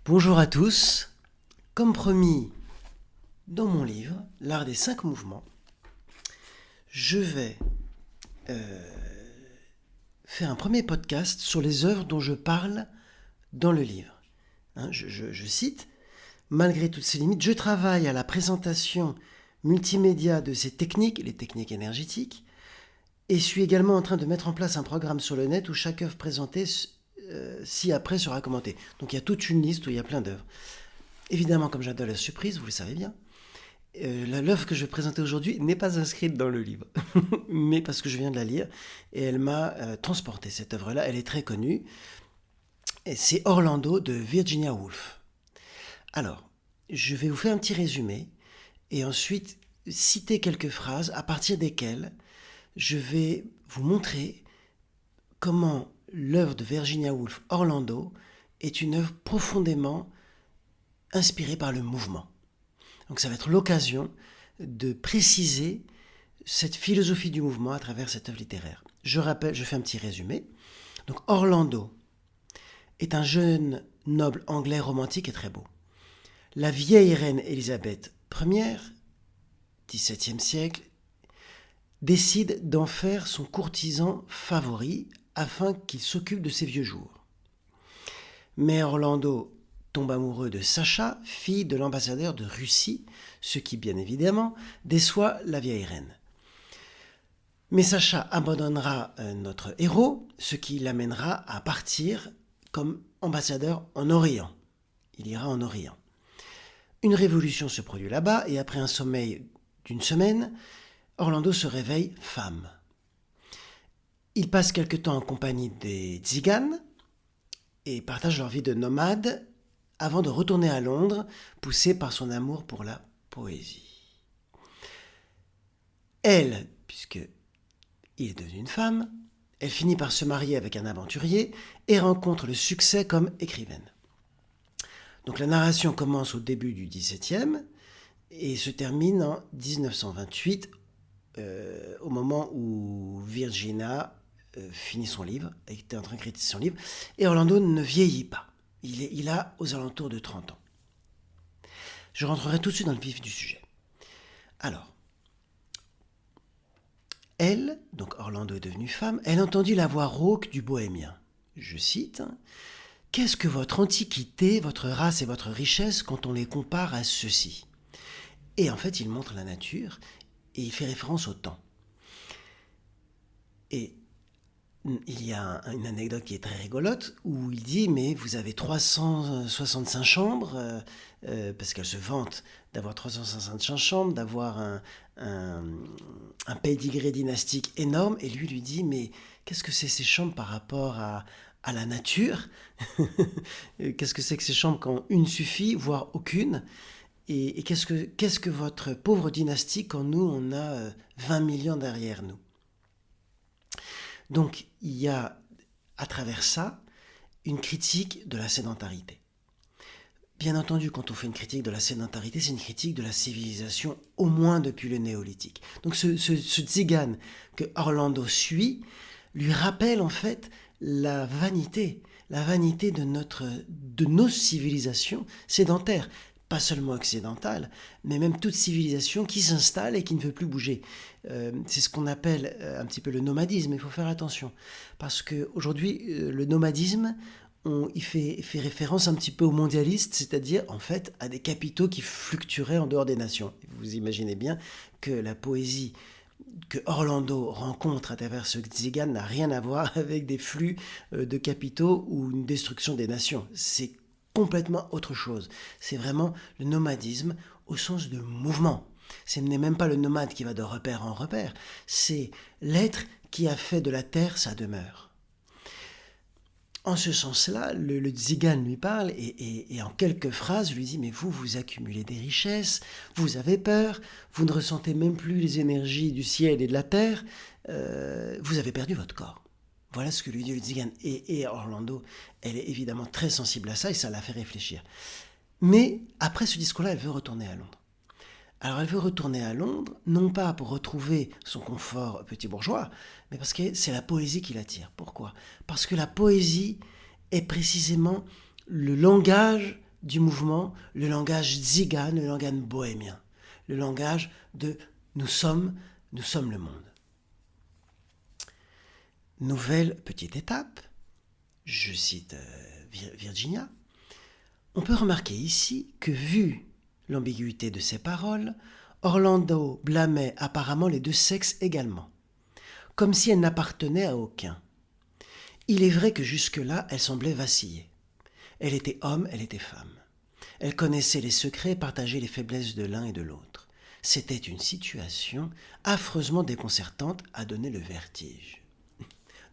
Bonjour à tous. Comme promis dans mon livre, L'art des 5 mouvements, je vais faire un premier podcast sur les œuvres dont je parle dans le livre. Je cite, malgré toutes ces limites, je travaille à la présentation multimédia de ces techniques, les techniques énergétiques, et suis également en train de mettre en place un programme sur le net où chaque œuvre présentée ci-après sera commentée. Donc il y a toute une liste où il y a plein d'œuvres. Évidemment, comme j'adore la surprise, vous le savez bien, l'œuvre que je vais présenter aujourd'hui n'est pas inscrite dans le livre, mais parce que je viens de la lire et elle m'a transporté. Cette œuvre-là, elle est très connue. Et c'est Orlando de Virginia Woolf. Alors, je vais vous faire un petit résumé et ensuite citer quelques phrases à partir desquelles je vais vous montrer comment l'œuvre de Virginia Woolf, Orlando, est une œuvre profondément inspirée par le mouvement. Donc ça va être l'occasion de préciser cette philosophie du mouvement à travers cette œuvre littéraire. Je fais un petit résumé. Donc Orlando est un jeune noble anglais romantique et très beau. La vieille reine Élisabeth Ier, XVIIe siècle, décide d'en faire son courtisan favori afin qu'il s'occupe de ses vieux jours. Mais Orlando tombe amoureux de Sacha, fille de l'ambassadeur de Russie, ce qui, bien évidemment, déçoit la vieille reine. Mais Sacha abandonnera notre héros, ce qui l'amènera à partir comme ambassadeur en Orient. Il ira en Orient. Une révolution se produit là-bas et après un sommeil d'une semaine, Orlando se réveille femme. Il passe quelque temps en compagnie des tziganes et partage leur vie de nomades avant de retourner à Londres, poussé par son amour pour la poésie. Elle, puisqu'il est devenu une femme, elle finit par se marier avec un aventurier et rencontre le succès comme écrivaine. Donc la narration commence au début du XVIIe et se termine en 1928, au moment où Virginia finit son livre, était en train de critiquer son livre, et Orlando ne vieillit pas. Il a aux alentours de 30 ans. Je rentrerai tout de suite dans le vif du sujet. Alors, elle, donc Orlando est devenue femme, elle entendit la voix rauque du bohémien. Je cite, « Qu'est-ce que votre antiquité, votre race et votre richesse quand on les compare à ceci ?» Et en fait, il montre la nature et il fait référence au temps. Et il y a une anecdote qui est très rigolote où il dit mais vous avez 365 chambres parce qu'elle se vante d'avoir 365 chambres, d'avoir un pédigré dynastique énorme et lui dit mais qu'est-ce que c'est ces chambres par rapport à la nature? Qu'est-ce que c'est que ces chambres quand une suffit, voire aucune? Et qu'est-ce que votre pauvre dynastie quand nous on a 20 millions derrière nous? Donc, il y a, à travers ça, une critique de la sédentarité. Bien entendu, quand on fait une critique de la sédentarité, c'est une critique de la civilisation, au moins depuis le néolithique. Donc, ce tzigane que Orlando suit, lui rappelle en fait la vanité de nos civilisations sédentaires. Pas seulement occidentale, mais même toute civilisation qui s'installe et qui ne veut plus bouger. C'est ce qu'on appelle un petit peu le nomadisme, il faut faire attention. Parce qu'aujourd'hui, le nomadisme, il fait référence un petit peu aux mondialistes, c'est-à-dire en fait à des capitaux qui fluctueraient en dehors des nations. Vous imaginez bien que la poésie que Orlando rencontre à travers ce tzigane n'a rien à voir avec des flux de capitaux ou une destruction des nations. C'est complètement autre chose. C'est vraiment le nomadisme au sens de mouvement. Ce n'est même pas le nomade qui va de repère en repère, c'est l'être qui a fait de la terre sa demeure. En ce sens-là, le tzigane lui parle et en quelques phrases lui dit « Mais vous accumulez des richesses, vous avez peur, vous ne ressentez même plus les énergies du ciel et de la terre, vous avez perdu votre corps. » Voilà ce que lui dit le tzigane. Et Orlando, elle est évidemment très sensible à ça et ça la fait réfléchir. Mais après ce discours-là, elle veut retourner à Londres. Alors elle veut retourner à Londres, non pas pour retrouver son confort petit bourgeois, mais parce que c'est la poésie qui l'attire. Pourquoi ? Parce que la poésie est précisément le langage du mouvement le langage tzigan, le langage bohémien, le langage de nous sommes le monde. Nouvelle petite étape, je cite Virginia, on peut remarquer ici que, vu l'ambiguïté de ses paroles, Orlando blâmait apparemment les deux sexes également, comme si elle n'appartenait à aucun. Il est vrai que jusque-là, elle semblait vaciller. Elle était homme, elle était femme. Elle connaissait les secrets et partageait les faiblesses de l'un et de l'autre. C'était une situation affreusement déconcertante à donner le vertige.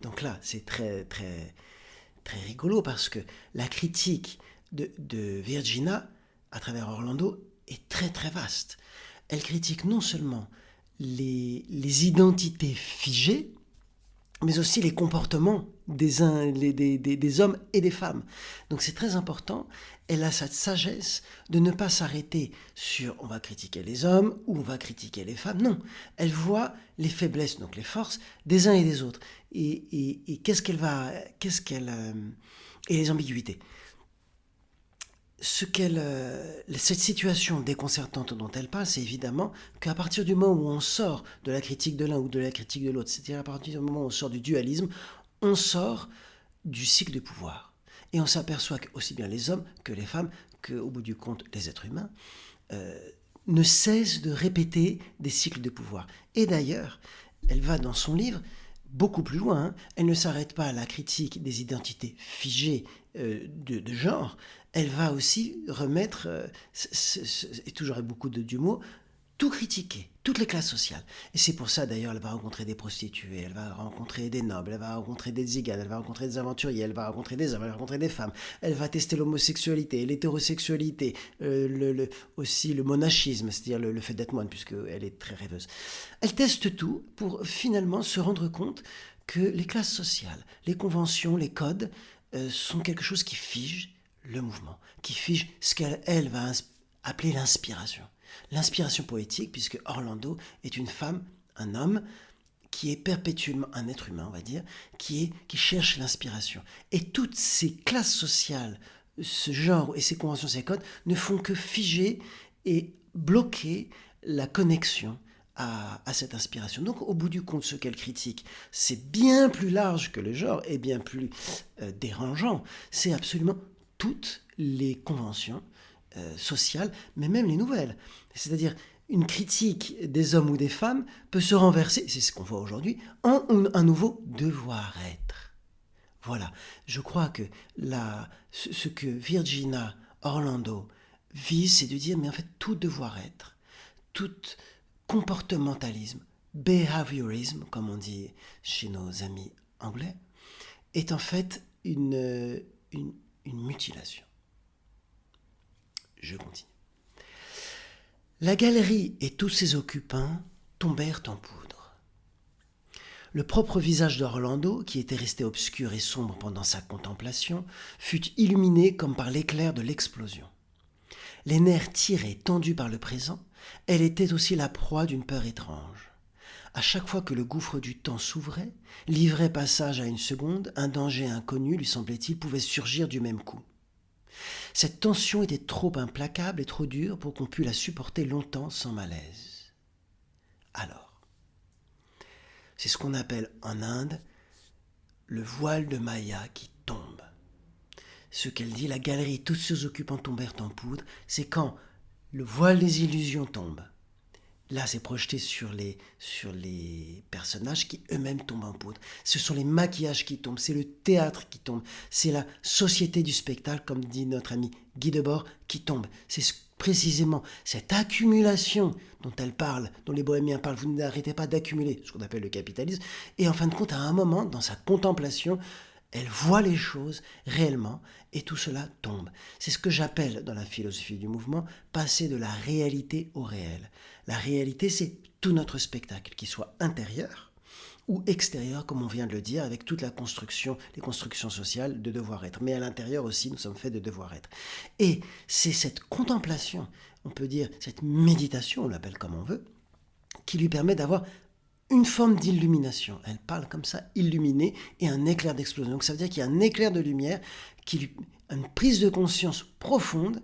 Donc là, c'est très, très, très rigolo parce que la critique de Virginia, à travers Orlando, est très, très vaste. Elle critique non seulement les identités figées, mais aussi les comportements des hommes et des femmes. Donc c'est très important. Elle a cette sagesse de ne pas s'arrêter sur on va critiquer les hommes ou on va critiquer les femmes. Non, elle voit les faiblesses, donc les forces, des uns et des autres. Et et les ambiguïtés. Cette situation déconcertante dont elle parle, c'est évidemment qu'à partir du moment où on sort de la critique de l'un ou de la critique de l'autre, c'est-à-dire à partir du moment où on sort du dualisme, on sort du cycle de pouvoir. Et on s'aperçoit que aussi bien les hommes que les femmes, qu'au bout du compte les êtres humains, ne cessent de répéter des cycles de pouvoir. Et d'ailleurs, elle va dans son livre beaucoup plus loin. Hein. Elle ne s'arrête pas à la critique des identités figées de genre. Elle va aussi remettre, et toujours avec beaucoup d'humour, tout critiquer, toutes les classes sociales. Et c'est pour ça d'ailleurs elle va rencontrer des prostituées, elle va rencontrer des nobles, elle va rencontrer des tziganes, elle va rencontrer des aventuriers, elle va rencontrer des hommes, elle va rencontrer des femmes, elle va tester l'homosexualité, l'hétérosexualité, aussi le monachisme, c'est-à-dire le fait d'être moine, puisqu'elle est très rêveuse. Elle teste tout pour finalement se rendre compte que les classes sociales, les conventions, les codes sont quelque chose qui fige le mouvement, qui fige ce qu'elle va appeler l'inspiration. L'inspiration poétique, puisque Orlando est une femme, un homme, qui est perpétuellement un être humain, on va dire, qui cherche l'inspiration. Et toutes ces classes sociales, ce genre et ces conventions, ces codes, ne font que figer et bloquer la connexion à cette inspiration. Donc, au bout du compte, ce qu'elle critique, c'est bien plus large que le genre et bien plus dérangeant. C'est absolument toutes les conventions sociales, mais même les nouvelles. C'est-à-dire, une critique des hommes ou des femmes peut se renverser, c'est ce qu'on voit aujourd'hui, en un nouveau devoir-être. Voilà, je crois que ce que Virginia Orlando vise, c'est de dire, mais en fait, tout devoir-être, tout comportementalisme, behaviorisme, comme on dit chez nos amis anglais, est en fait une mutilation. Je continue. La galerie et tous ses occupants tombèrent en poudre. Le propre visage d'Orlando, qui était resté obscur et sombre pendant sa contemplation, fut illuminé comme par l'éclair de l'explosion. Les nerfs tirés, tendus par le présent, elle était aussi la proie d'une peur étrange. À chaque fois que le gouffre du temps s'ouvrait, livrait passage à une seconde, un danger inconnu, lui semblait-il, pouvait surgir du même coup. Cette tension était trop implacable et trop dure pour qu'on pût la supporter longtemps sans malaise. Alors, c'est ce qu'on appelle en Inde le voile de Maya qui tombe. Ce qu'elle dit, la galerie, tous ses occupants tombèrent en poudre, c'est quand le voile des illusions tombe. Là, c'est projeté sur les personnages qui eux-mêmes tombent en poudre. Ce sont les maquillages qui tombent, c'est le théâtre qui tombe, c'est la société du spectacle, comme dit notre ami Guy Debord, qui tombe. C'est précisément cette accumulation dont elle parle, dont les bohémiens parlent. Vous n'arrêtez pas d'accumuler, ce qu'on appelle le capitalisme. Et en fin de compte, à un moment, dans sa contemplation, elle voit les choses réellement et tout cela tombe. C'est ce que j'appelle dans la philosophie du mouvement passer de la réalité au réel. La réalité, c'est tout notre spectacle, qu'il soit intérieur ou extérieur, comme on vient de le dire, avec toute la construction, les constructions sociales de devoir-être. Mais à l'intérieur aussi, nous sommes faits de devoir-être. Et c'est cette contemplation, on peut dire cette méditation, on l'appelle comme on veut, qui lui permet d'avoir une forme d'illumination. Elle parle comme ça, illuminée, et un éclair d'explosion. Donc ça veut dire qu'il y a un éclair de lumière une prise de conscience profonde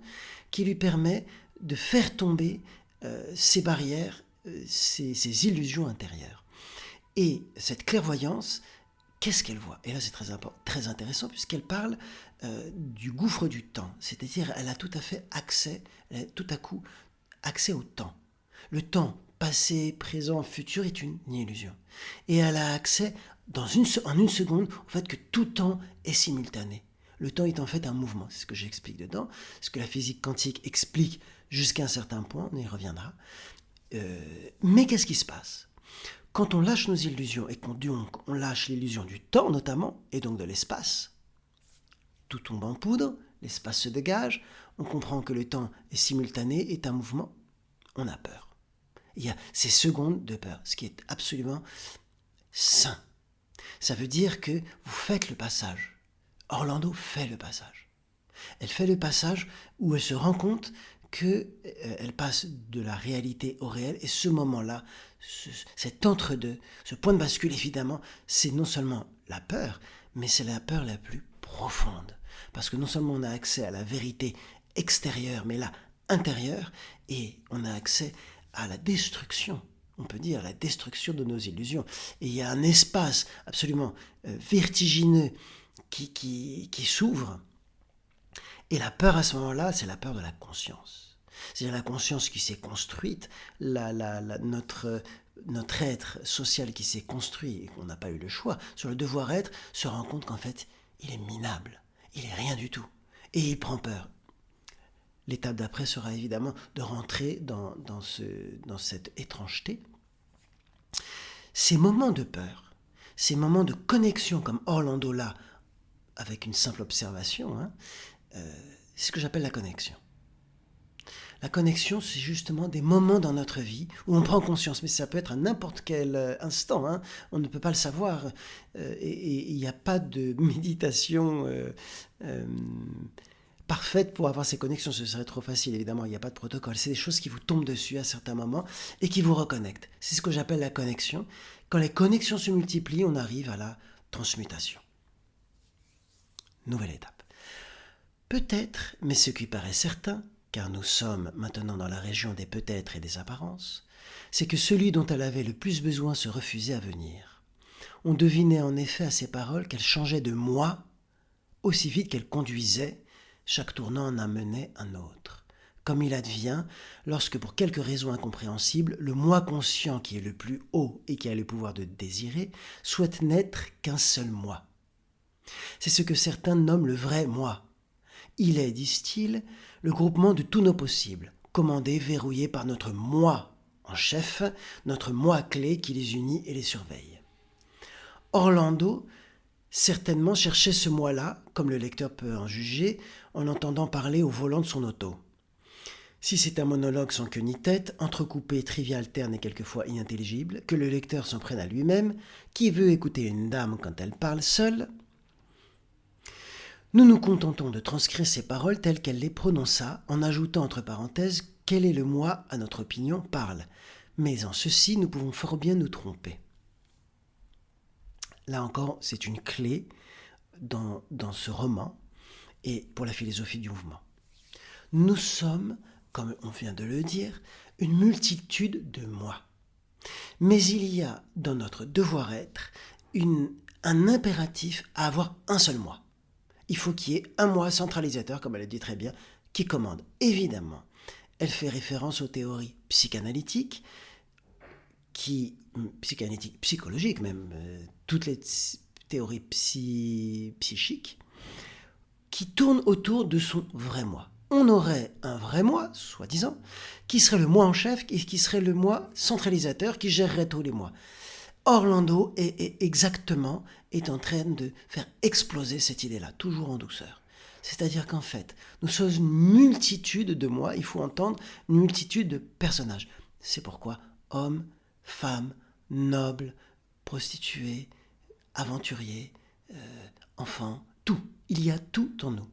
qui lui permet de faire tomber ses barrières, ses illusions intérieures. Et cette clairvoyance, qu'est-ce qu'elle voit? Et là, c'est très intéressant puisqu'elle parle du gouffre du temps. C'est-à-dire, elle a tout à fait accès, elle a tout à coup accès au temps. Le temps passé, présent, futur est une illusion. Et elle a accès en une seconde au fait que tout temps est simultané. Le temps est en fait un mouvement, c'est ce que j'explique dedans, ce que la physique quantique explique jusqu'à un certain point, on y reviendra. Mais qu'est-ce qui se passe? Quand on lâche nos illusions et qu'on lâche l'illusion du temps notamment, et donc de l'espace, tout tombe en poudre, l'espace se dégage, on comprend que le temps est simultané, est un mouvement, on a peur. Il y a ces secondes de peur, ce qui est absolument sain. Ça veut dire que vous faites le passage. Orlando fait le passage. Elle fait le passage où elle se rend compte qu'elle passe de la réalité au réel, et ce moment-là, cet entre-deux, ce point de bascule, évidemment, c'est non seulement la peur, mais c'est la peur la plus profonde. Parce que non seulement on a accès à la vérité extérieure, mais là, intérieure, et on a accès à la destruction, on peut dire la destruction de nos illusions. Et il y a un espace absolument vertigineux qui s'ouvre. Et la peur à ce moment-là, c'est la peur de la conscience. C'est-à-dire la conscience qui s'est construite, notre être social qui s'est construit et qu'on n'a pas eu le choix, sur le devoir-être, se rend compte qu'en fait, il est minable, il est rien du tout. Et il prend peur. L'étape d'après sera évidemment de rentrer dans cette étrangeté. Ces moments de peur, ces moments de connexion comme Orlando là, avec une simple observation, c'est ce que j'appelle la connexion. La connexion, c'est justement des moments dans notre vie où on prend conscience, mais ça peut être à n'importe quel instant, on ne peut pas le savoir, et il n'y a pas de méditation parfaite pour avoir ces connexions, ce serait trop facile, évidemment, il n'y a pas de protocole, c'est des choses qui vous tombent dessus à certains moments et qui vous reconnectent. C'est ce que j'appelle la connexion. Quand les connexions se multiplient, on arrive à la transmutation. Nouvelle étape. Peut-être, mais ce qui paraît certain, car nous sommes maintenant dans la région des peut-être et des apparences, c'est que celui dont elle avait le plus besoin se refusait à venir. On devinait en effet à ses paroles qu'elle changeait de moi aussi vite qu'elle conduisait, chaque tournant en amenait un autre. Comme il advient, lorsque pour quelque raison incompréhensible, le moi conscient qui est le plus haut et qui a le pouvoir de désirer, souhaite n'être qu'un seul moi. C'est ce que certains nomment le vrai moi. Il est, disent-ils, le groupement de tous nos possibles, commandé, verrouillé par notre moi en chef, notre moi clé qui les unit et les surveille. Orlando certainement cherchait ce moi-là, comme le lecteur peut en juger, en entendant parler au volant de son auto. Si c'est un monologue sans queue ni tête, entrecoupé, trivial, terne et quelquefois inintelligible, que le lecteur s'en prenne à lui-même, qui veut écouter une dame quand elle parle seule, nous nous contentons de transcrire ces paroles telles qu'elle les prononça, en ajoutant entre parenthèses « quel est le moi, à notre opinion, parle ». Mais en ceci, nous pouvons fort bien nous tromper. Là encore, c'est une clé dans ce roman et pour la philosophie du mouvement. Nous sommes, comme on vient de le dire, une multitude de moi. Mais il y a dans notre devoir-être un impératif à avoir un seul moi. Il faut qu'il y ait un moi centralisateur, comme elle le dit très bien, qui commande. Évidemment, elle fait référence aux théories psychanalytiques, psychologiques même, toutes les théories psychiques, qui tournent autour de son vrai moi. On aurait un vrai moi, soi-disant, qui serait le moi en chef et qui serait le moi centralisateur qui gérerait tous les mois. Orlando est en train de faire exploser cette idée-là, toujours en douceur. C'est-à-dire qu'en fait, nous sommes une multitude de moi, il faut entendre une multitude de personnages. C'est pourquoi hommes, femmes, nobles, prostituées, aventuriers, enfants, tout. Il y a tout en nous.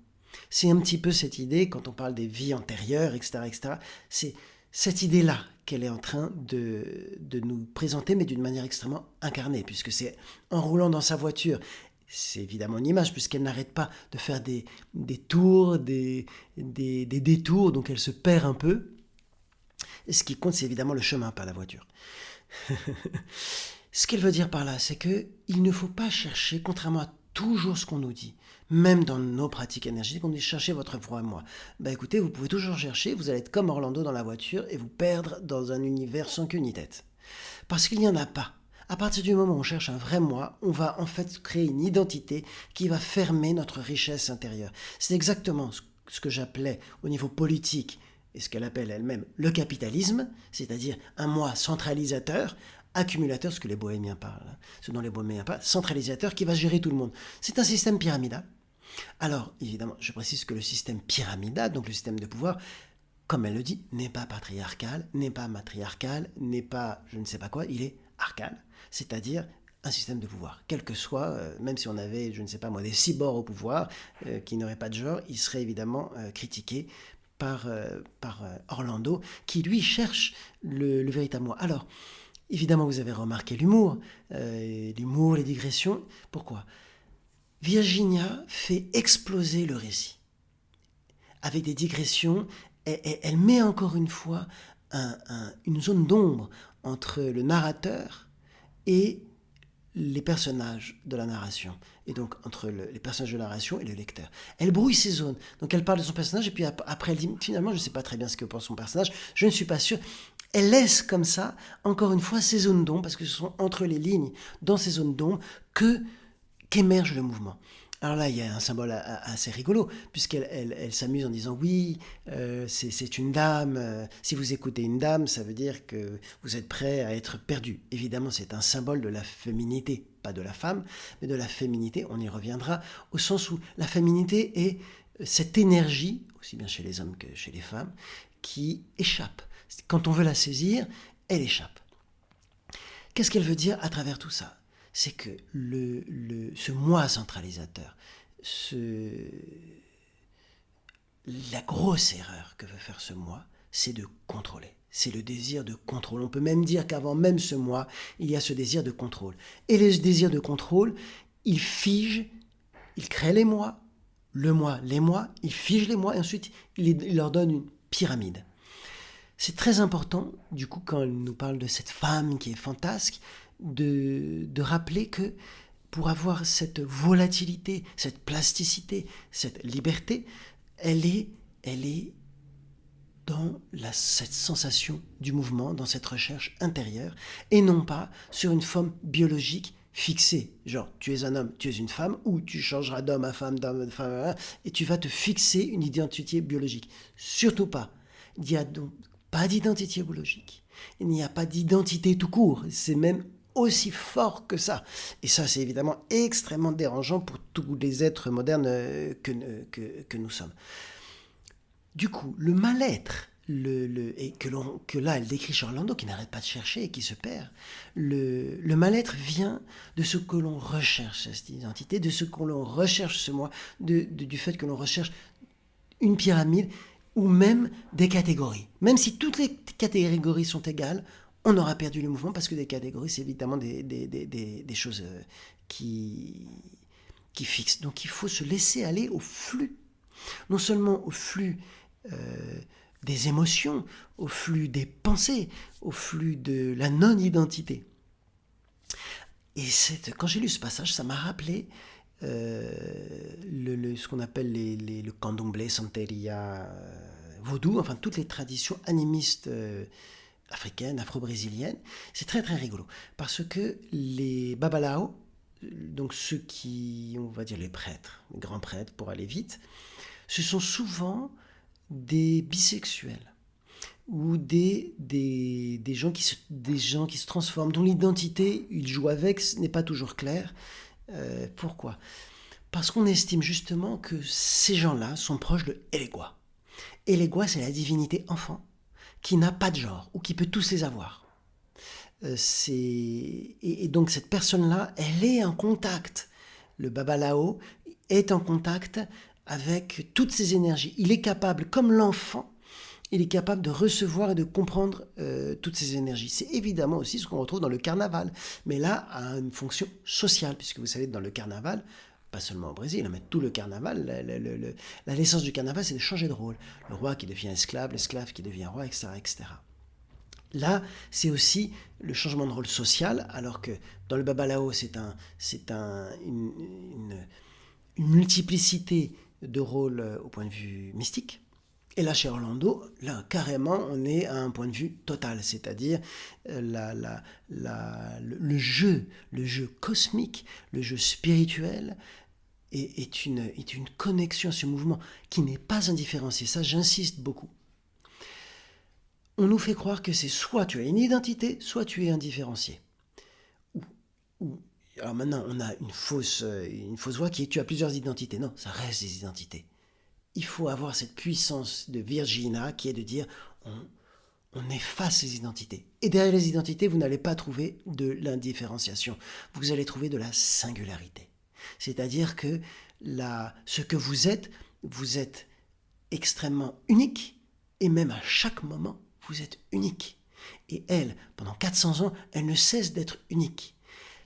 C'est un petit peu cette idée, quand on parle des vies antérieures, etc., c'est cette idée-là qu'elle est en train de nous présenter, mais d'une manière extrêmement incarnée, puisque c'est en roulant dans sa voiture, C'est évidemment une image, puisqu'elle n'arrête pas de faire des tours, des détours, donc elle se perd un peu. Et ce qui compte, c'est évidemment le chemin, pas la voiture. Ce qu'elle veut dire par là, c'est qu'il ne faut pas chercher, contrairement à toujours ce qu'on nous dit, même dans nos pratiques énergétiques, on dit cherchez votre foi et moi. Ben écoutez, vous pouvez toujours chercher, vous allez être comme Orlando dans la voiture et vous perdre dans un univers sans queue ni tête. Parce qu'il n'y en a pas. À partir du moment où on cherche un vrai moi, on va en fait créer une identité qui va fermer notre richesse intérieure. C'est exactement ce que j'appelais au niveau politique, et ce qu'elle appelle elle-même le capitalisme, c'est-à-dire un moi centralisateur, accumulateur, ce que les bohémiens parlent, ce dont les bohémiens parlent, centralisateur qui va gérer tout le monde. C'est un système pyramidal. Alors, évidemment, je précise que le système pyramidal, donc le système de pouvoir, comme elle le dit, n'est pas patriarcal, n'est pas matriarcal, n'est pas je ne sais pas quoi, il est arcal, c'est-à-dire un système de pouvoir. Quel que soit, même si on avait, je ne sais pas moi, des cyborgs au pouvoir qui n'auraient pas de genre, il serait évidemment critiqué par Orlando, qui lui cherche le véritable moi. Alors, évidemment, vous avez remarqué l'humour, les digressions. Pourquoi ? Virginia fait exploser le récit. Avec des digressions, elle met encore une fois une zone d'ombre entre le narrateur et les personnages de la narration. Et donc entre les personnages de la narration et le lecteur. Elle brouille ces zones. Donc elle parle de son personnage et puis après elle dit finalement je ne sais pas très bien ce que pense son personnage, je ne suis pas sûr. Elle laisse comme ça, encore une fois, ces zones d'ombre, parce que ce sont entre les lignes, dans ces zones d'ombre, qu'émerge le mouvement. Alors là, il y a un symbole assez rigolo, puisqu'elle s'amuse en disant oui, c'est une dame. Si vous écoutez une dame, ça veut dire que vous êtes prêt à être perdu. Évidemment, c'est un symbole de la féminité, pas de la femme, mais de la féminité. On y reviendra, au sens où la féminité est cette énergie, aussi bien chez les hommes que chez les femmes, qui échappe. Quand on veut la saisir, elle échappe. Qu'est-ce qu'elle veut dire à travers tout ça ? C'est que ce moi centralisateur, la grosse erreur que veut faire ce moi, c'est de contrôler. C'est le désir de contrôle. On peut même dire qu'avant même ce moi, il y a ce désir de contrôle. Et le désir de contrôle, il fige, il crée les moi, le moi, les moi, il fige les moi et ensuite il leur donne une pyramide. C'est très important, du coup, quand elle nous parle de cette femme qui est fantasque, de rappeler que pour avoir cette volatilité, cette plasticité, cette liberté, elle est dans cette sensation du mouvement, dans cette recherche intérieure, et non pas sur une forme biologique fixée. Genre, tu es un homme, tu es une femme, ou tu changeras d'homme à femme, et tu vas te fixer une identité biologique. Surtout pas. Il n'y a donc pas d'identité biologique. Il n'y a pas d'identité tout court. C'est même aussi fort que ça. Et ça, c'est évidemment extrêmement dérangeant pour tous les êtres modernes que nous sommes. Du coup, le mal-être, et que là, elle décrit chez Orlando, qui n'arrête pas de chercher et qui se perd, le mal-être vient de ce que l'on recherche, cette identité, de ce que l'on recherche ce moi, du fait que l'on recherche une pyramide ou même des catégories. Même si toutes les catégories sont égales, on aura perdu le mouvement parce que des catégories, c'est évidemment des choses qui fixent. Donc il faut se laisser aller au flux. Non seulement au flux des émotions, au flux des pensées, au flux de la non-identité. Et quand j'ai lu ce passage, ça m'a rappelé ce qu'on appelle le candomblé, santeria, vaudou, enfin toutes les traditions animistes africaines, afro-brésiliennes. C'est très très rigolo parce que les babalao, donc ceux qui, on va dire les prêtres, les grands prêtres pour aller vite, ce sont souvent des bisexuels ou des gens qui se transforment, dont l'identité, ils jouent avec, ce n'est pas toujours clair. Pourquoi ? Parce qu'on estime justement que ces gens-là sont proches de Elegua. Elegua, c'est la divinité enfant qui n'a pas de genre ou qui peut tous les avoir. Et donc cette personne-là, elle est en contact. Le babalao est en contact avec toutes ces énergies. Il est capable, comme l'enfant, il est capable de recevoir et de comprendre toutes ces énergies. C'est évidemment aussi ce qu'on retrouve dans le carnaval, mais là, à une fonction sociale, puisque vous savez, dans le carnaval, pas seulement au Brésil, mais tout le carnaval, la naissance du carnaval, c'est de changer de rôle. Le roi qui devient esclave, l'esclave qui devient roi, etc., etc. Là, c'est aussi le changement de rôle social, alors que dans le Babalao, une multiplicité de rôles au point de vue mystique. Et là, chez Orlando, là, carrément, on est à un point de vue total, c'est-à-dire le jeu cosmique, le jeu spirituel est une connexion à ce mouvement qui n'est pas indifférencié. Ça, j'insiste beaucoup. On nous fait croire que c'est soit tu as une identité, soit tu es indifférencié. Alors maintenant, on a une fausse voie qui est tu as plusieurs identités. Non, ça reste des identités. Il faut avoir cette puissance de Virginia qui est de dire on efface les identités. Et derrière les identités, vous n'allez pas trouver de l'indifférenciation. Vous allez trouver de la singularité. C'est-à-dire que ce que vous êtes extrêmement unique et même à chaque moment, vous êtes unique. Et elle, pendant 400 ans, elle ne cesse d'être unique.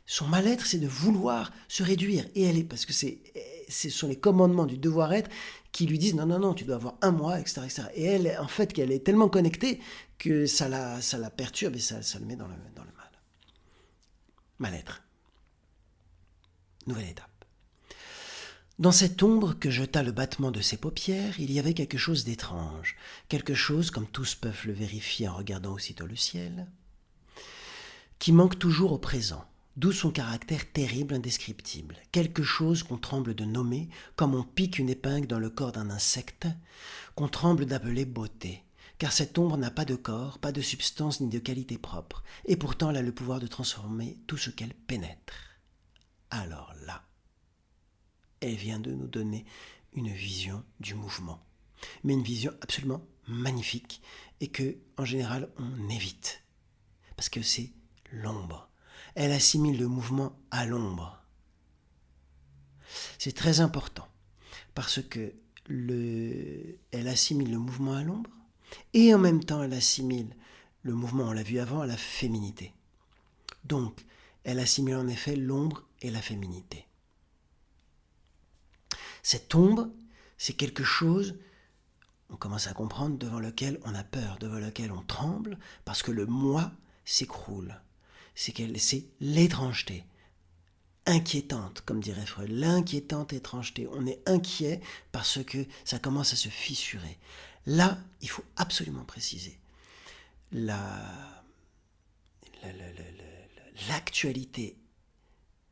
Son mal-être, c'est de vouloir se réduire. Et elle est, parce que ce sont les commandements du devoir-être qui lui disent non, tu dois avoir un mois, etc., etc. Et elle, en fait, qu'elle est tellement connectée que ça la perturbe et ça le met dans le mal. Mal-être. Nouvelle étape. Dans cette ombre que jeta le battement de ses paupières, il y avait quelque chose d'étrange, quelque chose, comme tous peuvent le vérifier en regardant aussitôt le ciel, qui manque toujours au présent. D'où son caractère terrible, indescriptible. Quelque chose qu'on tremble de nommer, comme on pique une épingle dans le corps d'un insecte, qu'on tremble d'appeler beauté. Car cette ombre n'a pas de corps, pas de substance ni de qualité propre, et pourtant elle a le pouvoir de transformer tout ce qu'elle pénètre. Alors là, elle vient de nous donner une vision du mouvement, mais une vision absolument magnifique, et que, en général, on évite, parce que c'est l'ombre. Elle assimile le mouvement à l'ombre. C'est très important parce que elle assimile le mouvement à l'ombre et en même temps elle assimile le mouvement, on l'a vu avant, à la féminité. Donc, elle assimile en effet l'ombre et la féminité. Cette ombre, c'est quelque chose, on commence à comprendre, devant lequel on a peur, devant lequel on tremble, parce que le moi s'écroule. C'est l'étrangeté, inquiétante, comme dirait Freud, l'inquiétante étrangeté. On est inquiet parce que ça commence à se fissurer. Là, il faut absolument préciser l'actualité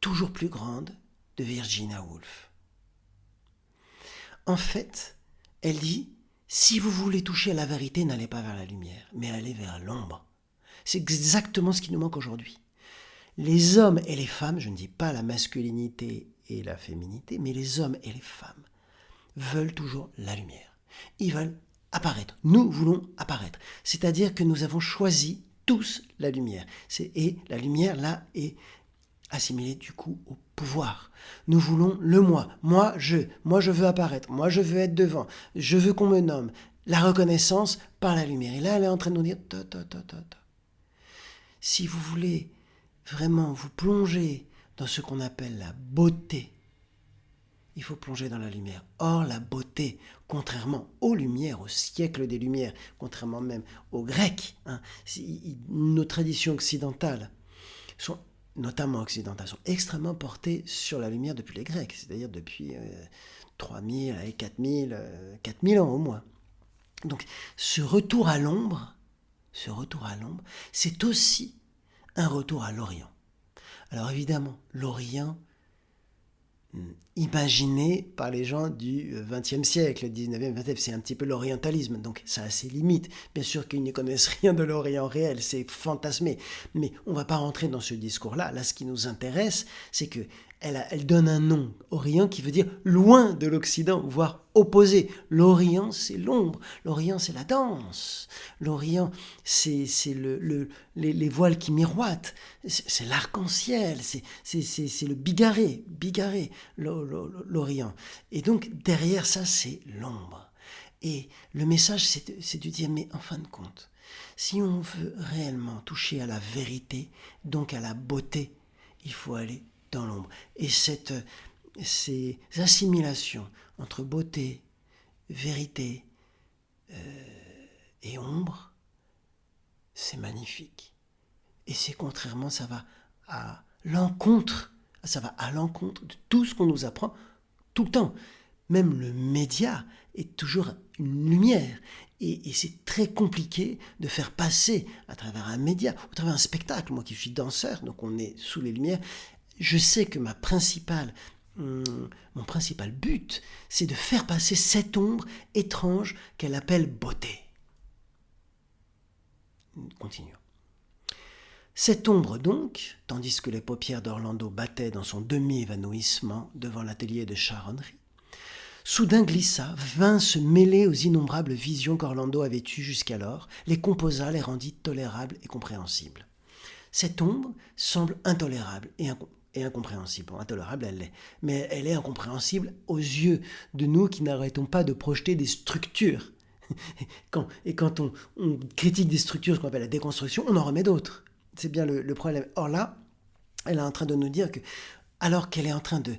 toujours plus grande de Virginia Woolf. En fait, elle dit, si vous voulez toucher à la vérité, n'allez pas vers la lumière, mais allez vers l'ombre. C'est exactement ce qui nous manque aujourd'hui. Les hommes et les femmes, je ne dis pas la masculinité et la féminité, mais les hommes et les femmes veulent toujours la lumière. Ils veulent apparaître. Nous voulons apparaître. C'est-à-dire que nous avons choisi tous la lumière. Et la lumière, là, est assimilée du coup au pouvoir. Nous voulons le moi. Moi, je veux apparaître. Moi, je veux être devant. Je veux qu'on me nomme. La reconnaissance par la lumière. Et là, elle est en train de nous dire, si vous voulez vraiment vous plonger dans ce qu'on appelle la beauté, il faut plonger dans la lumière. Or, la beauté, contrairement aux Lumières, au siècle des Lumières, contrairement même aux Grecs, nos traditions occidentales, notamment occidentales, sont extrêmement portées sur la lumière depuis les Grecs, c'est-à-dire depuis 3000 et 4000 ans au moins. Donc, ce retour à l'ombre, c'est aussi un retour à l'Orient. Alors évidemment, l'Orient, imaginé par les gens du XXe siècle, 19e, 20e, c'est un petit peu l'orientalisme, donc ça a ses limites. Bien sûr qu'ils ne connaissent rien de l'Orient réel, c'est fantasmé. Mais on ne va pas rentrer dans ce discours-là. Là, ce qui nous intéresse, c'est que elle donne un nom, Orient, qui veut dire loin de l'Occident, voire opposé. L'Orient, c'est l'ombre. L'Orient, c'est la danse. L'Orient, c'est les voiles qui miroitent. C'est l'arc-en-ciel. C'est le bigarré, l'Orient. Et donc, derrière ça, c'est l'ombre. Et le message, c'est de dire, mais en fin de compte, si on veut réellement toucher à la vérité, donc à la beauté, il faut aller dans l'ombre. Et ces assimilations entre beauté, vérité et ombre, c'est magnifique. Et c'est contrairement, ça va à l'encontre de tout ce qu'on nous apprend tout le temps. Même le média est toujours une lumière. Et c'est très compliqué de faire passer à travers un média, à travers un spectacle. Moi qui suis danseur, donc on est sous les lumières, je sais que mon principal but, c'est de faire passer cette ombre étrange qu'elle appelle beauté. Continuons. Cette ombre donc, tandis que les paupières d'Orlando battaient dans son demi-évanouissement devant l'atelier de charonnerie, soudain glissa, vint se mêler aux innombrables visions qu'Orlando avait eues jusqu'alors, les composa, les rendit tolérables et compréhensibles. Cette ombre semble intolérable et incompréhensible. Bon, intolérable, elle l'est. Mais elle est incompréhensible aux yeux de nous qui n'arrêtons pas de projeter des structures. Quand on critique des structures, ce qu'on appelle la déconstruction, on en remet d'autres. C'est bien le problème. Or là, elle est en train de nous dire que, alors qu'elle est en train de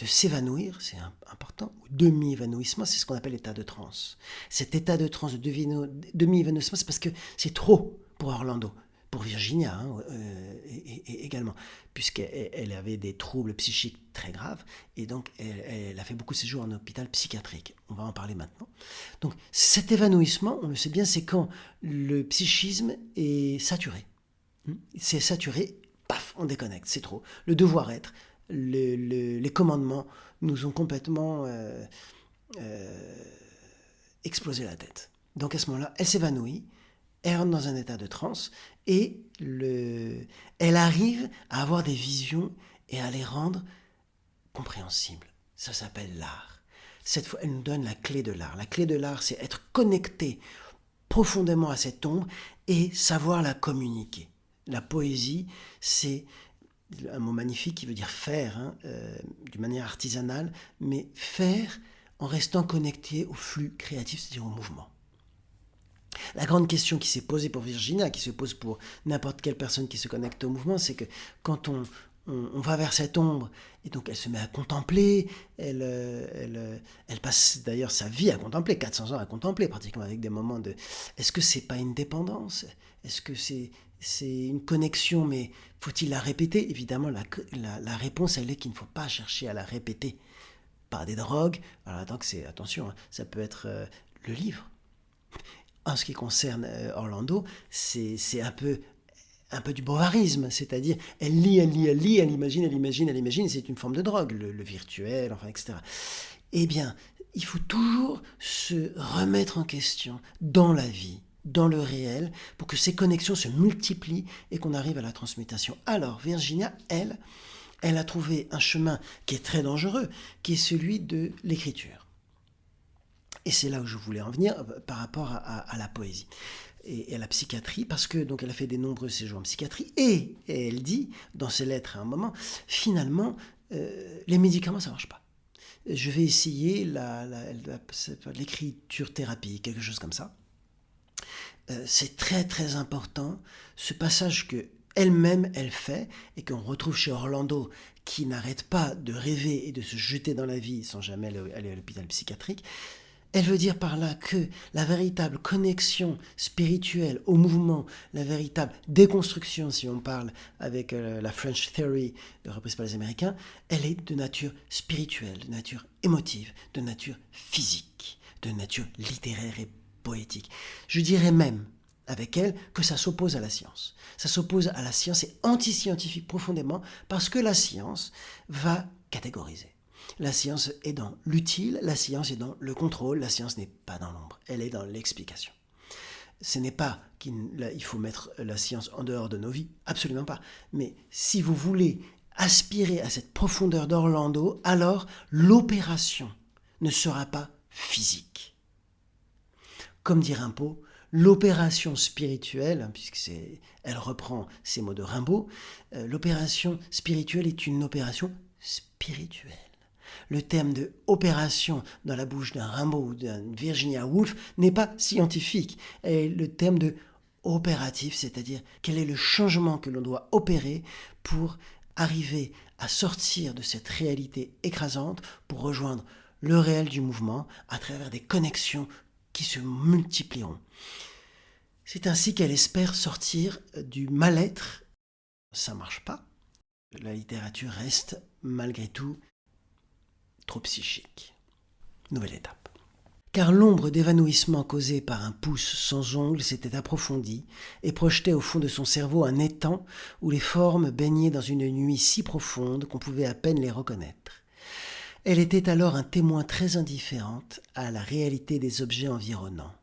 s'évanouir, c'est important, ou demi-évanouissement, c'est ce qu'on appelle l'état de transe. Cet état de transe, de demi-évanouissement, c'est parce que c'est trop pour Orlando, pour Virginia et également, puisqu'elle avait des troubles psychiques très graves, et donc elle a fait beaucoup de séjours en hôpital psychiatrique. On va en parler maintenant. Donc cet évanouissement, on le sait bien, c'est quand le psychisme est saturé. C'est saturé, paf, on déconnecte, c'est trop. Le devoir-être, les commandements nous ont complètement explosé la tête. Donc à ce moment-là, elle s'évanouit, elle rentre dans un état de transe et elle arrive à avoir des visions et à les rendre compréhensibles. Ça s'appelle l'art. Cette fois, elle nous donne la clé de l'art. La clé de l'art, c'est être connecté profondément à cette ombre et savoir la communiquer. La poésie, c'est un mot magnifique qui veut dire faire, d'une manière artisanale, mais faire en restant connecté au flux créatif, c'est-à-dire au mouvement. La grande question qui s'est posée pour Virginia, qui se pose pour n'importe quelle personne qui se connecte au mouvement, c'est que quand on va vers cette ombre, et donc elle se met à contempler, elle passe d'ailleurs sa vie à contempler, 400 ans à contempler, pratiquement avec des moments de... Est-ce que c'est pas une dépendance ? Est-ce que c'est une connexion, mais faut-il la répéter ? Évidemment, la réponse, elle est qu'il ne faut pas chercher à la répéter par des drogues. Alors, donc attention, ça peut être le livre. En ce qui concerne Orlando, c'est un peu du bovarisme, c'est-à-dire elle lit, elle imagine, c'est une forme de drogue, le virtuel, enfin, etc. Eh bien, il faut toujours se remettre en question dans la vie, dans le réel, pour que ces connexions se multiplient et qu'on arrive à la transmutation. Alors, Virginia, elle a trouvé un chemin qui est très dangereux, qui est celui de l'écriture. Et c'est là où je voulais en venir par rapport à la poésie et à la psychiatrie, parce que donc elle a fait des nombreux séjours en psychiatrie, et elle dit dans ses lettres à un moment, finalement, les médicaments, ça ne marche pas. Je vais essayer l'écriture thérapie, quelque chose comme ça. C'est très très important, ce passage que elle-même, elle fait, et qu'on retrouve chez Orlando, qui n'arrête pas de rêver et de se jeter dans la vie sans jamais aller à l'hôpital psychiatrique. Elle veut dire par là que la véritable connexion spirituelle au mouvement, la véritable déconstruction, si on parle avec la French Theory reprise par les Américains, elle est de nature spirituelle, de nature émotive, de nature physique, de nature littéraire et poétique. Je dirais même avec elle que ça s'oppose à la science. Ça s'oppose à la science et anti-scientifique profondément parce que la science va catégoriser. La science est dans l'utile, la science est dans le contrôle, la science n'est pas dans l'ombre, elle est dans l'explication. Ce n'est pas qu'il faut mettre la science en dehors de nos vies, absolument pas. Mais si vous voulez aspirer à cette profondeur d'Orlando, alors l'opération ne sera pas physique. Comme dit Rimbaud, l'opération spirituelle, elle reprend ces mots de Rimbaud, l'opération spirituelle est une opération spirituelle. Le terme de opération dans la bouche d'un Rimbaud ou d'un Virginia Woolf n'est pas scientifique. Et le terme de opératif, c'est-à-dire quel est le changement que l'on doit opérer pour arriver à sortir de cette réalité écrasante pour rejoindre le réel du mouvement à travers des connexions qui se multiplieront. C'est ainsi qu'elle espère sortir du mal-être. Ça ne marche pas. La littérature reste, malgré tout, trop psychique. Nouvelle étape. Car l'ombre d'évanouissement causée par un pouce sans ongles s'était approfondie et projetait au fond de son cerveau un étang où les formes baignaient dans une nuit si profonde qu'on pouvait à peine les reconnaître. Elle était alors un témoin très indifférente à la réalité des objets environnants.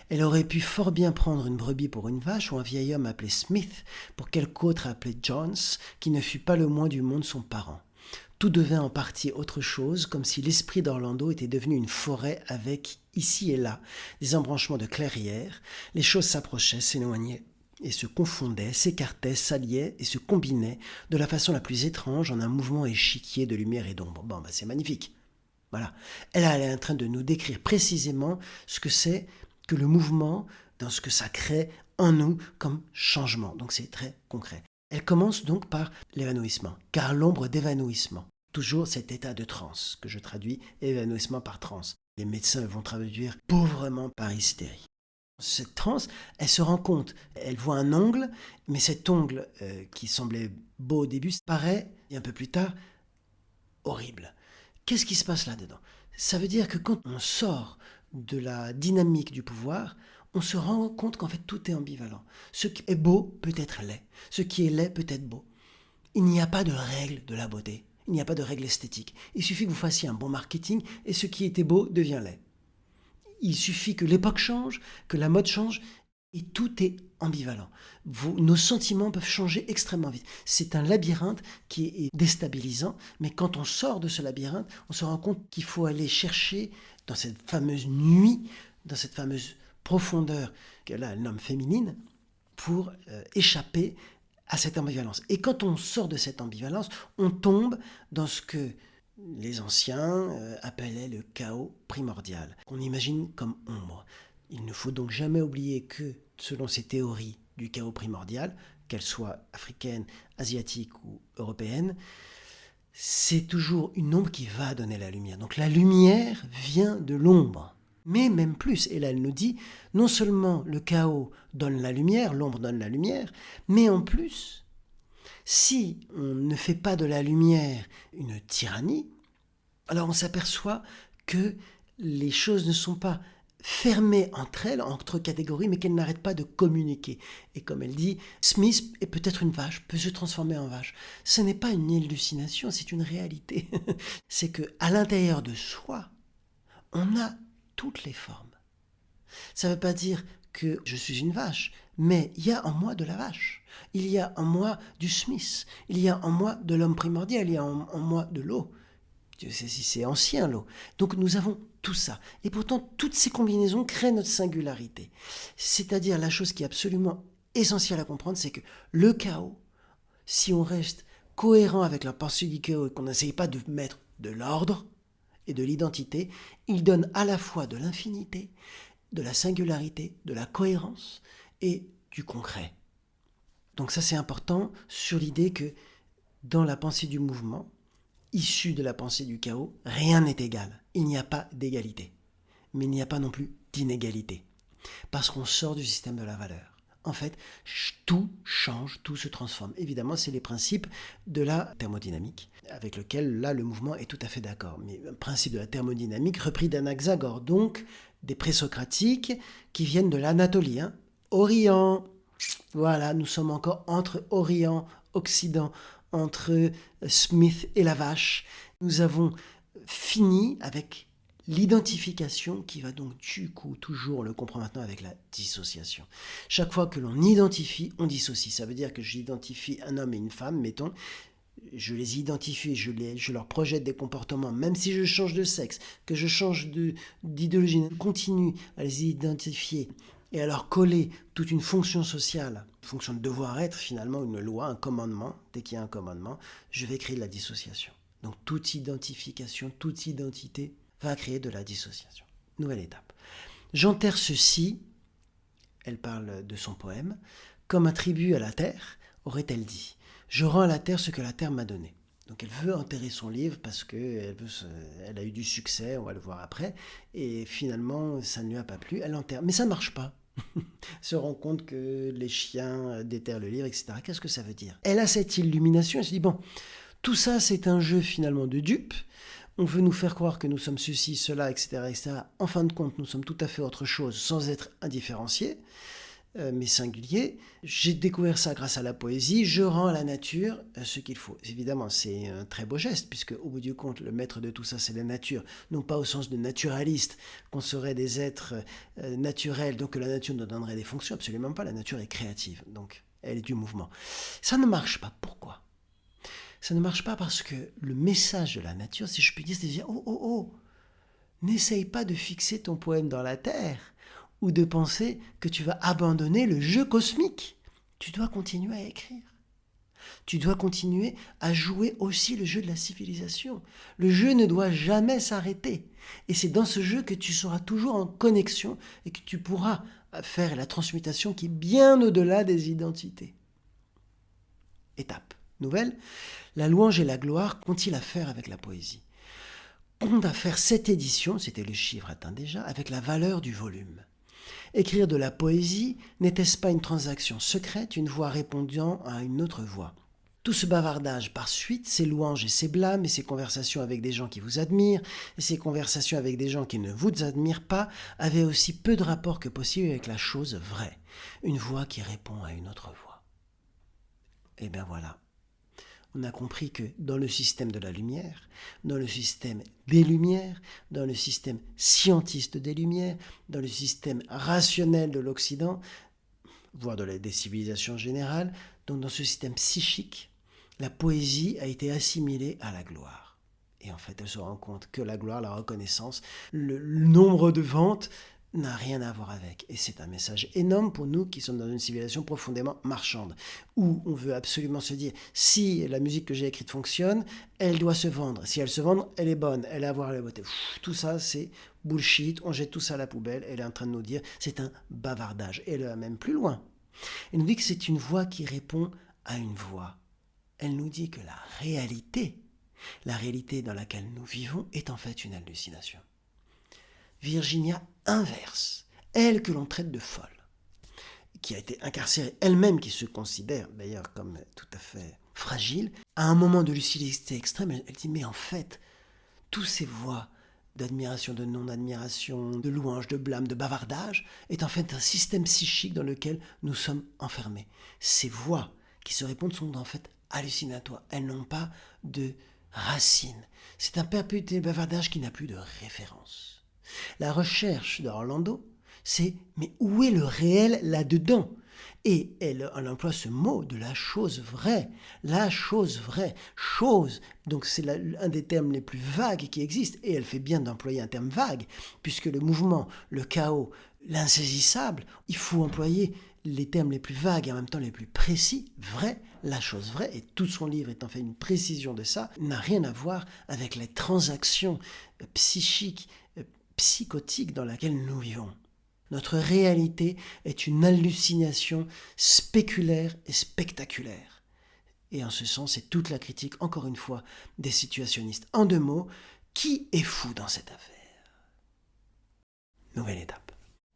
Elle aurait pu fort bien prendre une brebis pour une vache ou un vieil homme appelé Smith pour quelque autre appelé Jones, qui ne fut pas le moins du monde son parent. Tout devint en partie autre chose, comme si l'esprit d'Orlando était devenu une forêt avec, ici et là, des embranchements de clairières. Les choses s'approchaient, s'éloignaient et se confondaient, s'écartaient, s'alliaient et se combinaient de la façon la plus étrange en un mouvement échiquier de lumière et d'ombre. Bon, c'est magnifique. Voilà. Elle est en train de nous décrire précisément ce que c'est que le mouvement, dans ce que ça crée en nous comme changement. Donc c'est très concret. Elle commence donc par l'évanouissement, car l'ombre d'évanouissement, toujours cet état de transe, que je traduis évanouissement par transe. Les médecins vont traduire pauvrement par hystérie. Cette transe, elle se rend compte, elle voit un ongle, mais cet ongle qui semblait beau au début paraît, et un peu plus tard, horrible. Qu'est-ce qui se passe là-dedans ? Ça veut dire que quand on sort de la dynamique du pouvoir, on se rend compte qu'en fait tout est ambivalent. Ce qui est beau peut être laid, ce qui est laid peut être beau. Il n'y a pas de règle de la beauté, il n'y a pas de règle esthétique. Il suffit que vous fassiez un bon marketing et ce qui était beau devient laid. Il suffit que l'époque change, que la mode change et tout est ambivalent. Nos sentiments peuvent changer extrêmement vite. C'est un labyrinthe qui est déstabilisant, mais quand on sort de ce labyrinthe, on se rend compte qu'il faut aller chercher dans cette fameuse nuit, dans cette fameuse profondeur qu'elle nomme féminine, pour échapper à cette ambivalence. Et quand on sort de cette ambivalence, on tombe dans ce que les anciens appelaient le chaos primordial, qu'on imagine comme ombre. Il ne faut donc jamais oublier que, selon ces théories du chaos primordial, qu'elles soient africaines, asiatiques ou européennes, c'est toujours une ombre qui va donner la lumière. Donc la lumière vient de l'ombre. Mais même plus, et là elle nous dit, non seulement le chaos donne la lumière, l'ombre donne la lumière, mais en plus, si on ne fait pas de la lumière une tyrannie, alors on s'aperçoit que les choses ne sont pas fermées entre elles, entre catégories, mais qu'elles n'arrêtent pas de communiquer. Et comme elle dit, Smith est peut-être une vache, peut se transformer en vache. Ce n'est pas une hallucination, c'est une réalité. C'est qu'à l'intérieur de soi, on a toutes les formes. Ça ne veut pas dire que je suis une vache, mais il y a en moi de la vache. Il y a en moi du Smith. Il y a en moi de l'homme primordial. Il y a en moi de l'eau. Dieu sait si c'est ancien, l'eau. Donc nous avons tout ça. Et pourtant, toutes ces combinaisons créent notre singularité. C'est-à-dire la chose qui est absolument essentielle à comprendre, c'est que le chaos, si on reste cohérent avec la pensée du chaos et qu'on n'essaye pas de mettre de l'ordre et de l'identité, il donne à la fois de l'infinité, de la singularité, de la cohérence et du concret. Donc ça c'est important sur l'idée que dans la pensée du mouvement, issue de la pensée du chaos, rien n'est égal. Il n'y a pas d'égalité. Mais il n'y a pas non plus d'inégalité. Parce qu'on sort du système de la valeur. En fait, tout change, tout se transforme. Évidemment, c'est les principes de la thermodynamique, avec lequel, là, le mouvement est tout à fait d'accord. Mais le principe de la thermodynamique repris d'Anaxagore, donc des présocratiques qui viennent de l'Anatolie. Orient, voilà, nous sommes encore entre Orient, Occident, entre Smith et la vache. Nous avons fini avec l'identification qui va donc du coup toujours, on le comprend maintenant, avec la dissociation. Chaque fois que l'on identifie, on dissocie. Ça veut dire que j'identifie un homme et une femme, mettons, je les identifie, je leur projette des comportements, même si je change de sexe, que je change d'idéologie, je continue à les identifier et à leur coller toute une fonction sociale, une fonction de devoir être finalement, une loi, un commandement. Dès qu'il y a un commandement, je vais créer de la dissociation. Donc toute identification, toute identité va créer de la dissociation. Nouvelle étape. J'enterre ceci, elle parle de son poème, comme un tribut à la terre, aurait-elle dit. Je rends à la terre ce que la terre m'a donné. Donc elle veut enterrer son livre parce qu'elle elle a eu du succès, on va le voir après, et finalement ça ne lui a pas plu, elle l'enterre. Mais ça ne marche pas. Elle se rend compte que les chiens déterrent le livre, etc. Qu'est-ce que ça veut dire? Elle a cette illumination, elle se dit, bon, tout ça c'est un jeu finalement de dupes, on veut nous faire croire que nous sommes ceci, cela, etc., etc. En fin de compte, nous sommes tout à fait autre chose sans être indifférenciés, mais singuliers. J'ai découvert ça grâce à la poésie, je rends à la nature ce qu'il faut. Évidemment, c'est un très beau geste, puisque au bout du compte, le maître de tout ça, c'est la nature. Non pas au sens de naturaliste, qu'on serait des êtres naturels, donc que la nature nous donnerait des fonctions, absolument pas, la nature est créative, donc elle est du mouvement. Ça ne marche pas, pourquoi? Ça ne marche pas parce que le message de la nature, si je puis dire, c'est de dire, oh, oh, oh, n'essaye pas de fixer ton poème dans la terre ou de penser que tu vas abandonner le jeu cosmique. Tu dois continuer à écrire. Tu dois continuer à jouer aussi le jeu de la civilisation. Le jeu ne doit jamais s'arrêter. Et c'est dans ce jeu que tu seras toujours en connexion et que tu pourras faire la transmutation qui est bien au-delà des identités. Étape nouvelle, la louange et la gloire qu'ont-ils à faire avec la poésie? On a faire cette édition, c'était le chiffre atteint déjà, avec la valeur du volume. Écrire de la poésie, n'était-ce pas une transaction secrète, une voix répondant à une autre voix? Tout ce bavardage par suite, ces louanges et ces blâmes, et ces conversations avec des gens qui vous admirent, et ces conversations avec des gens qui ne vous admirent pas, avaient aussi peu de rapport que possible avec la chose vraie, une voix qui répond à une autre voix. Et bien voilà. On a compris que dans le système de la lumière, dans le système des lumières, dans le système scientiste des lumières, dans le système rationnel de l'Occident, voire des civilisations générales, donc dans ce système psychique, la poésie a été assimilée à la gloire. Et en fait, elle se rend compte que la gloire, la reconnaissance, le nombre de ventes n'a rien à voir avec. Et c'est un message énorme pour nous qui sommes dans une civilisation profondément marchande, où on veut absolument se dire, si la musique que j'ai écrite fonctionne, elle doit se vendre. Si elle se vend, elle est bonne, elle a à voir la beauté. Tout ça, c'est bullshit, on jette tout ça à la poubelle. Elle est en train de nous dire, c'est un bavardage. Et elle va même plus loin. Elle nous dit que c'est une voix qui répond à une voix. Elle nous dit que la réalité dans laquelle nous vivons est en fait une hallucination. Virginia inverse, elle que l'on traite de folle, qui a été incarcérée elle-même, qui se considère d'ailleurs comme tout à fait fragile, à un moment de lucidité extrême, elle dit mais en fait, tous ces voix d'admiration, de non-admiration, de louange, de blâme, de bavardage, est en fait un système psychique dans lequel nous sommes enfermés. Ces voix qui se répondent sont en fait hallucinatoires, elles n'ont pas de racines. C'est un perpétuel bavardage qui n'a plus de référence. La recherche d'Orlando, c'est mais où est le réel là-dedans? Et elle emploie ce mot de la chose vraie. La chose vraie. Chose, donc c'est un des termes les plus vagues qui existent. Et elle fait bien d'employer un terme vague, puisque le mouvement, le chaos, l'insaisissable, il faut employer les termes les plus vagues et en même temps les plus précis. Vrai, la chose vraie, et tout son livre est en fait une précision de ça, n'a rien à voir avec les transactions psychiques, psychotique dans laquelle nous vivons. Notre réalité est une hallucination spéculaire et spectaculaire. Et en ce sens, c'est toute la critique, encore une fois, des situationnistes. En 2 mots, qui est fou dans cette affaire? Nouvelle étape.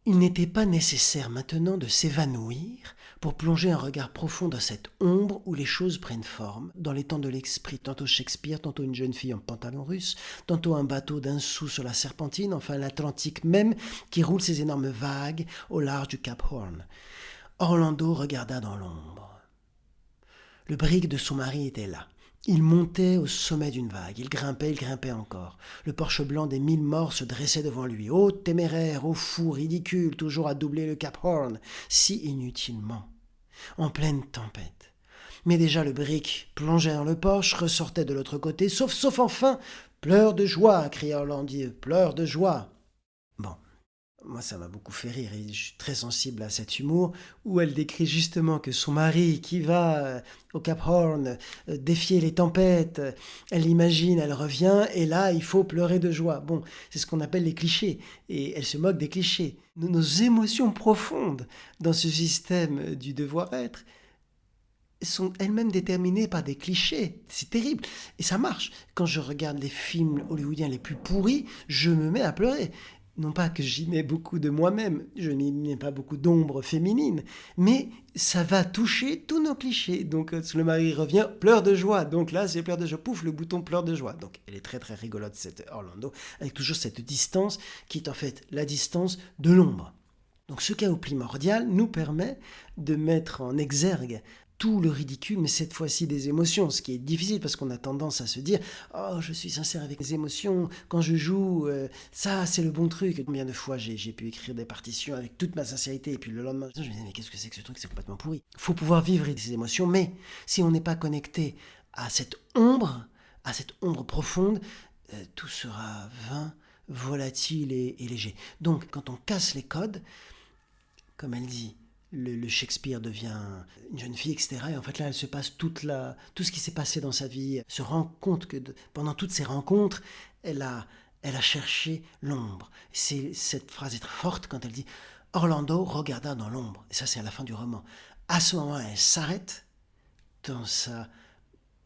Il n'était pas nécessaire maintenant de s'évanouir pour plonger un regard profond dans cette ombre où les choses prennent forme, dans les temps de l'esprit, tantôt Shakespeare, tantôt une jeune fille en pantalon russe, tantôt un bateau d'un sou sur la Serpentine, enfin l'Atlantique même qui roule ses énormes vagues au large du Cap Horn. Orlando regarda dans l'ombre. Le brick de son mari était là. Il montait au sommet d'une vague, il grimpait encore. Le porche blanc des 1000 morts se dressait devant lui. Ô téméraire, ô fou, ridicule, toujours à doubler le Cap Horn, si inutilement, en pleine tempête. Mais déjà le brick plongeait dans le porche, ressortait de l'autre côté, sauf enfin, pleure de joie, cria Orlando, pleure de joie. Bon, Moi, ça m'a beaucoup fait rire et je suis très sensible à cet humour où elle décrit justement que son mari qui va au Cap Horn défier les tempêtes, elle l'imagine, elle revient et là, il faut pleurer de joie. Bon, c'est ce qu'on appelle les clichés et elle se moque des clichés. Nos émotions profondes dans ce système du devoir-être sont elles-mêmes déterminées par des clichés. C'est terrible. Et ça marche. Quand je regarde les films hollywoodiens les plus pourris, je me mets à pleurer. Non pas que j'y mets beaucoup de moi-même, je n'y mets pas beaucoup d'ombre féminine, mais ça va toucher tous nos clichés. Donc le mari revient, pleure de joie. Donc là, c'est pleure de joie. Pouf, le bouton pleure de joie. Donc elle est très très rigolote, cette Orlando, avec toujours cette distance qui est en fait la distance de l'ombre. Donc ce chaos primordial nous permet de mettre en exergue tout le ridicule, mais cette fois-ci des émotions, ce qui est difficile parce qu'on a tendance à se dire « Oh, je suis sincère avec les émotions, quand je joue, ça c'est le bon truc ». Combien de fois j'ai pu écrire des partitions avec toute ma sincérité et puis le lendemain, je me disais « Mais qu'est-ce que c'est que ce truc, c'est complètement pourri ». Il faut pouvoir vivre ces émotions, mais si on n'est pas connecté à cette ombre profonde, tout sera vain, volatile et léger. Donc quand on casse les codes, comme elle dit, le Shakespeare devient une jeune fille, etc. Et en fait là, elle se passe tout ce qui s'est passé dans sa vie. Elle se rend compte que pendant toutes ces rencontres, elle a cherché l'ombre. Cette phrase est très forte quand elle dit « Orlando regarda dans l'ombre ». Et ça, c'est à la fin du roman. À ce moment, elle s'arrête dans sa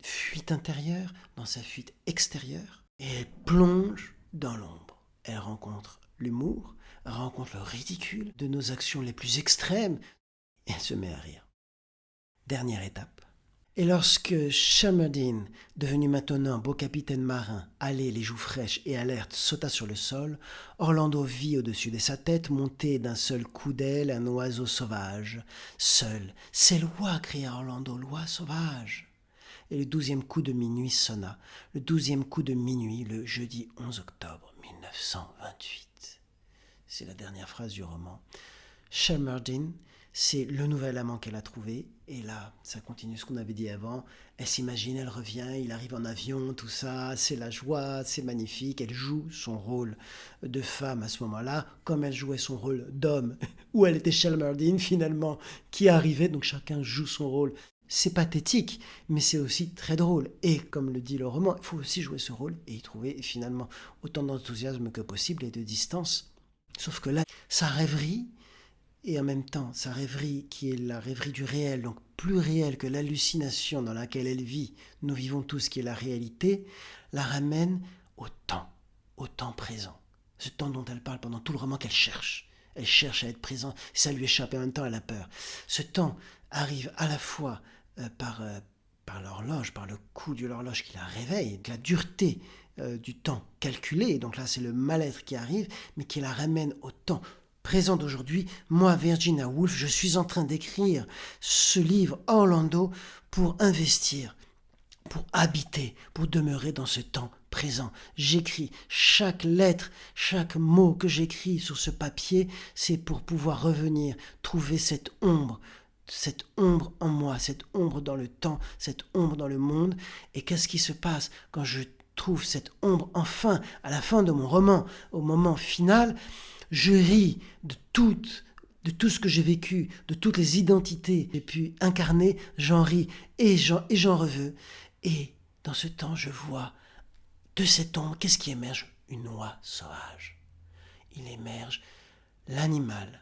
fuite intérieure, dans sa fuite extérieure, et elle plonge dans l'ombre. Elle rencontre l'humour, rencontre le ridicule de nos actions les plus extrêmes, et elle se met à rire. Dernière étape. Et lorsque Shelmerdine, devenu maintenant un beau capitaine marin, allé les joues fraîches et alerte, sauta sur le sol, Orlando vit au-dessus de sa tête monter d'un seul coup d'aile un oiseau sauvage. Seul, c'est l'oie, cria Orlando, l'oie sauvage. Et le 12e coup de minuit sonna, le 12e coup de minuit, le jeudi 11 octobre 1928. C'est la dernière phrase du roman. Shelmerdine, c'est le nouvel amant qu'elle a trouvé. Et là, ça continue ce qu'on avait dit avant. Elle s'imagine, elle revient, il arrive en avion, tout ça, c'est la joie, c'est magnifique. Elle joue son rôle de femme à ce moment-là, comme elle jouait son rôle d'homme, où elle était Shelmerdine finalement, qui arrivait. Donc chacun joue son rôle. C'est pathétique, mais c'est aussi très drôle. Et comme le dit le roman, il faut aussi jouer ce rôle et y trouver finalement autant d'enthousiasme que possible et de distance. Sauf que là, sa rêverie, et en même temps, sa rêverie qui est la rêverie du réel, donc plus réelle que l'hallucination dans laquelle elle vit, nous vivons tous qui est la réalité, la ramène au temps présent. Ce temps dont elle parle pendant tout le roman qu'elle cherche. Elle cherche à être présente, ça lui échappe et en même temps elle a peur. Ce temps arrive à la fois par l'horloge, par le coup de l'horloge qui la réveille, la dureté du temps calculé, donc là c'est le mal-être qui arrive, mais qui la ramène au temps présent d'aujourd'hui. Moi, Virginia Woolf, je suis en train d'écrire ce livre Orlando pour investir, pour habiter, pour demeurer dans ce temps présent. J'écris chaque lettre, chaque mot que j'écris sur ce papier, c'est pour pouvoir revenir, trouver cette ombre en moi, cette ombre dans le temps, cette ombre dans le monde. Et qu'est-ce qui se passe quand je trouve cette ombre enfin, à la fin de mon roman, au moment final? Je ris de tout ce que j'ai vécu, de toutes les identités que j'ai pu incarner, j'en ris et j'en reveux. Et dans ce temps, je vois de cette ombre, qu'est-ce qui émerge? Une oie sauvage. Il émerge l'animal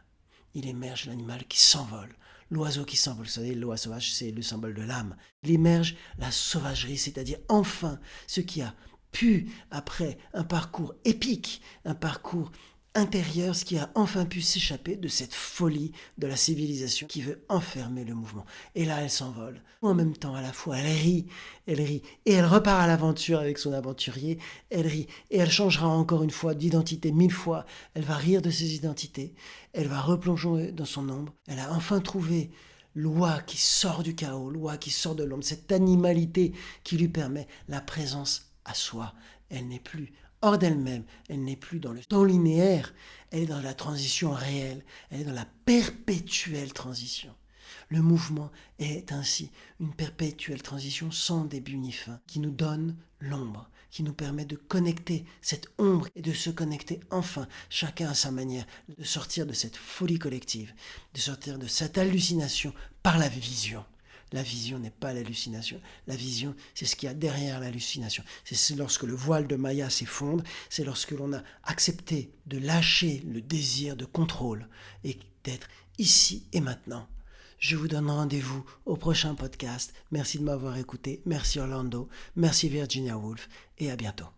qui s'envole. L'oiseau qui s'envole, vous savez, l'oie sauvage, c'est le symbole de l'âme. Il émerge la sauvagerie, c'est-à-dire enfin ce qui a pu, après un parcours épique, un parcours intérieur, ce qui a enfin pu s'échapper de cette folie de la civilisation qui veut enfermer le mouvement. Et là, elle s'envole. En même temps, à la fois, elle rit, et elle repart à l'aventure avec son aventurier, elle rit, et elle changera encore une fois d'identité 1000 fois, elle va rire de ses identités, elle va replonger dans son ombre, elle a enfin trouvé l'oie qui sort du chaos, l'oie qui sort de l'ombre, cette animalité qui lui permet la présence à soi. Elle n'est plus hors d'elle-même, elle n'est plus dans le temps linéaire, elle est dans la transition réelle, elle est dans la perpétuelle transition. Le mouvement est ainsi une perpétuelle transition sans début ni fin, qui nous donne l'ombre, qui nous permet de connecter cette ombre et de se connecter enfin, chacun à sa manière, de sortir de cette folie collective, de sortir de cette hallucination par la vision. La vision n'est pas l'hallucination. La vision, c'est ce qu'il y a derrière l'hallucination. C'est lorsque le voile de Maya s'effondre, c'est lorsque l'on a accepté de lâcher le désir de contrôle et d'être ici et maintenant. Je vous donne rendez-vous au prochain podcast. Merci de m'avoir écouté. Merci Orlando. Merci Virginia Woolf. Et à bientôt.